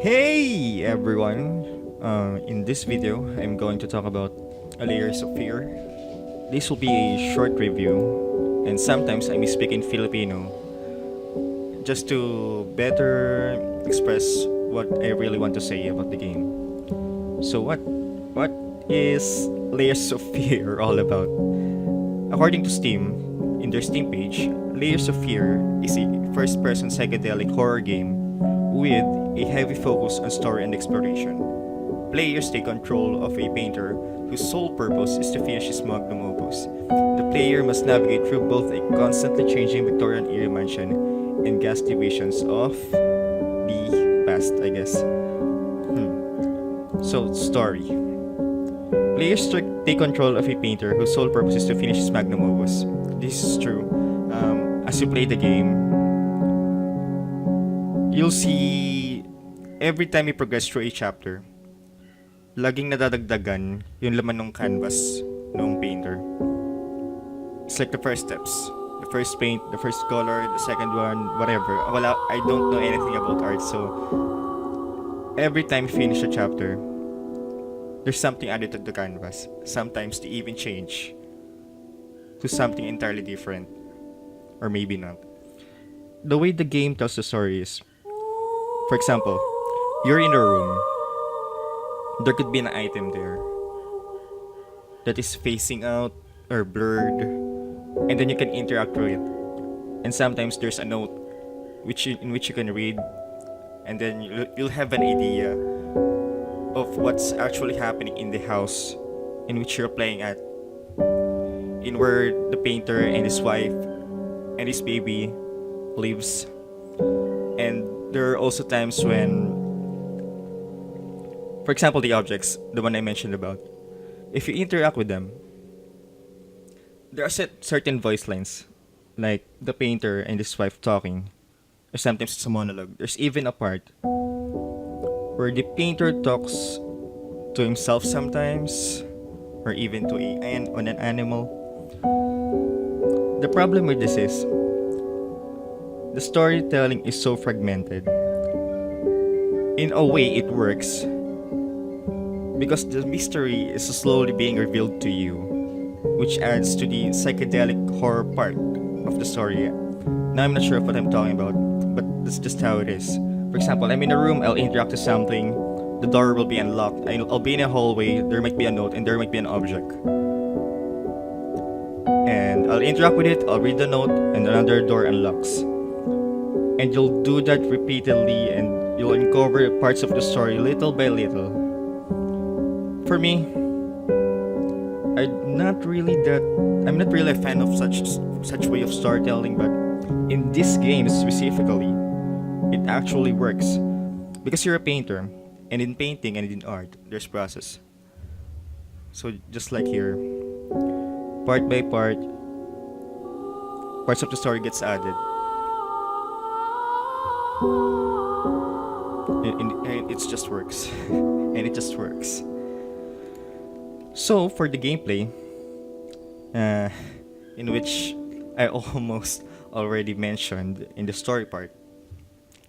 Hey everyone! In this video, I'm going to talk about layers of fear. This will be a short review, and sometimes I misspeak in Filipino just to better express what I really want to say about the game. So what is Layers of Fear all about? According to Steam, in their Steam page, Layers of Fear is a first-person psychedelic horror game with a heavy focus on story and exploration. Players take control of a painter whose sole purpose is to finish his magnum opus. The player must navigate through both a constantly changing Victorian era mansion and ghastly visions of the past, I guess. So, story. Players take control of a painter whose sole purpose is to finish his magnum opus. This is true. As you play the game, you'll see every time you progress through a chapter, laging nadadagdagan yung laman ng canvas ng painter. It's like the first steps. The first paint, the first color, the second one, whatever. Well, I don't know anything about art, so every time you finish a chapter, there's something added to the canvas. Sometimes they even change to something entirely different. Or maybe not. The way the game tells the story is, for example, you're in a room. There could be an item there that is facing out or blurred, and then you can interact with it. And sometimes there's a note in which you can read, and then you'll have an idea of what's actually happening in the house in which you're playing at, in where the painter and his wife and his baby lives. And there are also times when, for example, the objects, the one I mentioned about, if you interact with them, there are certain voice lines, like the painter and his wife talking, or sometimes it's a monologue. There's even a part where the painter talks to himself sometimes, or even to an animal. The problem with this is, the storytelling is so fragmented. In a way, it works because the mystery is slowly being revealed to you, which adds to the psychedelic horror part of the story. Now, I'm not sure of what I'm talking about, but that's just how it is. For example, I'm in a room, I'll interact with something, the door will be unlocked, I'll be in a hallway, there might be a note, and there might be an object. And I'll interact with it, I'll read the note, and another door unlocks. And you'll do that repeatedly, and you'll uncover parts of the story little by little. For me, I'm not really a fan of such way of storytelling, but in this game specifically, it actually works. Because you're a painter, and in painting and in art, there's process. So just like here, part by part, parts of the story gets added. And it just works. And it just works. So, for the gameplay, in which I almost already mentioned in the story part,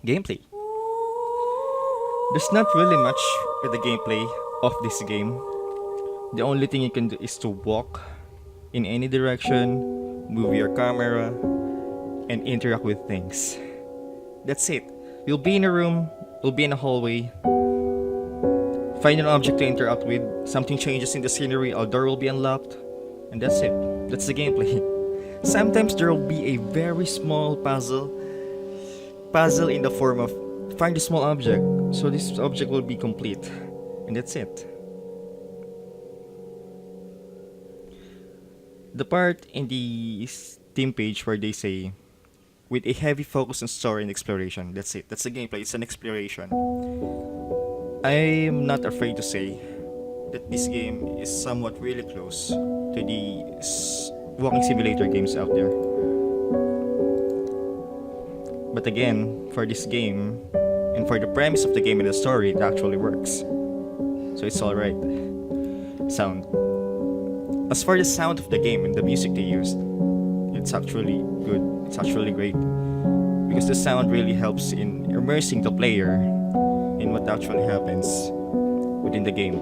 gameplay. There's not really much with the gameplay of this game. The only thing you can do is to walk in any direction, move your camera, and interact with things. That's it. You'll be in a room, you'll be in a hallway, find an object to interact with, something changes in the scenery, a door will be unlocked, and that's it. That's the gameplay. Sometimes there will be a very small puzzle in the form of find a small object, so this object will be complete, and that's it. The part in the Steam page where they say, with a heavy focus on story and exploration, that's it. That's the gameplay. It's an exploration. I'm not afraid to say that this game is somewhat really close to the walking simulator games out there. But again, for this game, and for the premise of the game and the story, it actually works. So it's alright. Sound. As for the sound of the game and the music they used, it's actually good. It's actually great. Because the sound really helps in immersing the player in what actually happens within the game.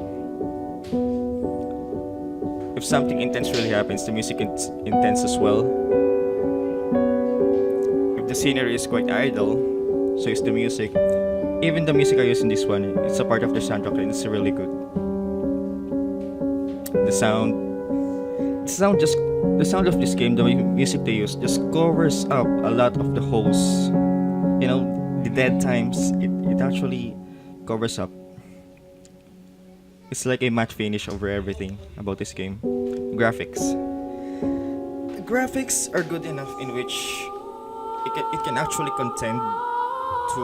If something intense really happens, the music is intense as well. If the scenery is quite idle, so is the music. Even the music I use in this one, it's a part of the soundtrack and it's really good. The sound, the sound of this game, the music they use just covers up a lot of the holes. You know, the dead times, it actually covers up. It's like a matte finish over everything about this game. Graphics. The graphics are good enough in which it can actually contend to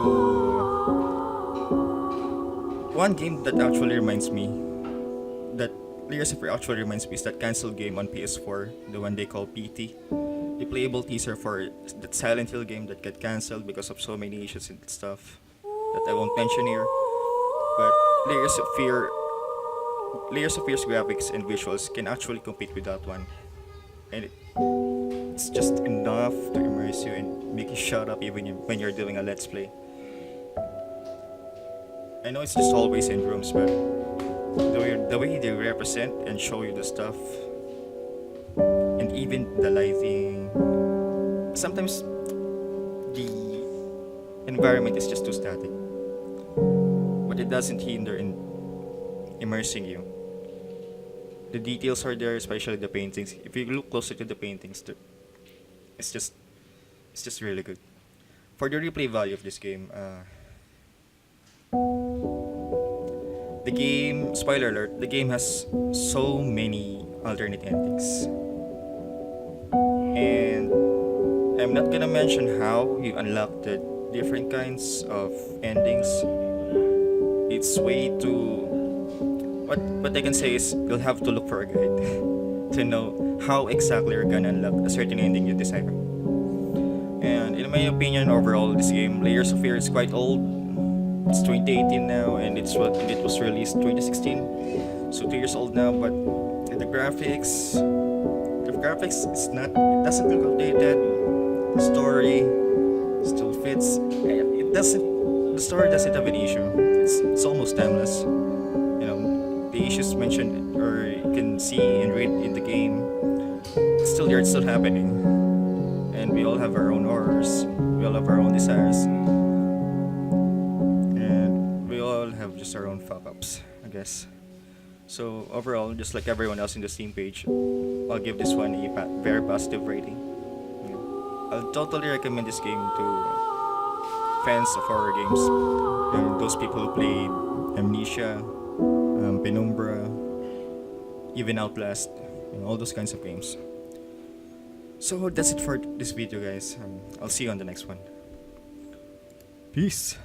one game that actually reminds me that Layers of Fear actually reminds me is that cancelled game on PS4, the one they call PT. The playable teaser for that Silent Hill game that got cancelled because of so many issues and stuff that I won't mention here. But Layers of Fear's graphics and visuals can actually compete with that one. And it's just enough to immerse you and make you shut up even when you're doing a let's play. I know it's just always in rooms, but the way they represent and show you the stuff, and even the lighting, sometimes the environment is just too static, but it doesn't hinder in immersing you. The details are there, especially the paintings. If you look closer to the paintings, it's just really good. For the replay value of this game, the game, spoiler alert, the game has so many alternate endings. And I'm not gonna mention how you unlock the different kinds of endings. It's way too... What I can say is you'll have to look for a guide to know how exactly you're gonna unlock a certain ending you desire. And in my opinion, overall, this game, Layers of Fear, is quite old. It's 2018 now, and it was released 2016, so 2 years old now. But the graphics is not. It doesn't look outdated. The story still fits. It doesn't. The story doesn't have an issue. It's almost timeless. You know, the issues mentioned or you can see and read in the game, it's still there. It's still happening, and we all have our own horrors. We all have our own desires. Have just our own fuck ups, I guess. So overall, just like everyone else in the Steam page, I'll give this one a very positive rating. Yeah. I'll totally recommend this game to fans of horror games, and those people who played Amnesia, Penumbra, even Outlast, all those kinds of games. So that's it for this video, guys. I'll see you on the next one. Peace.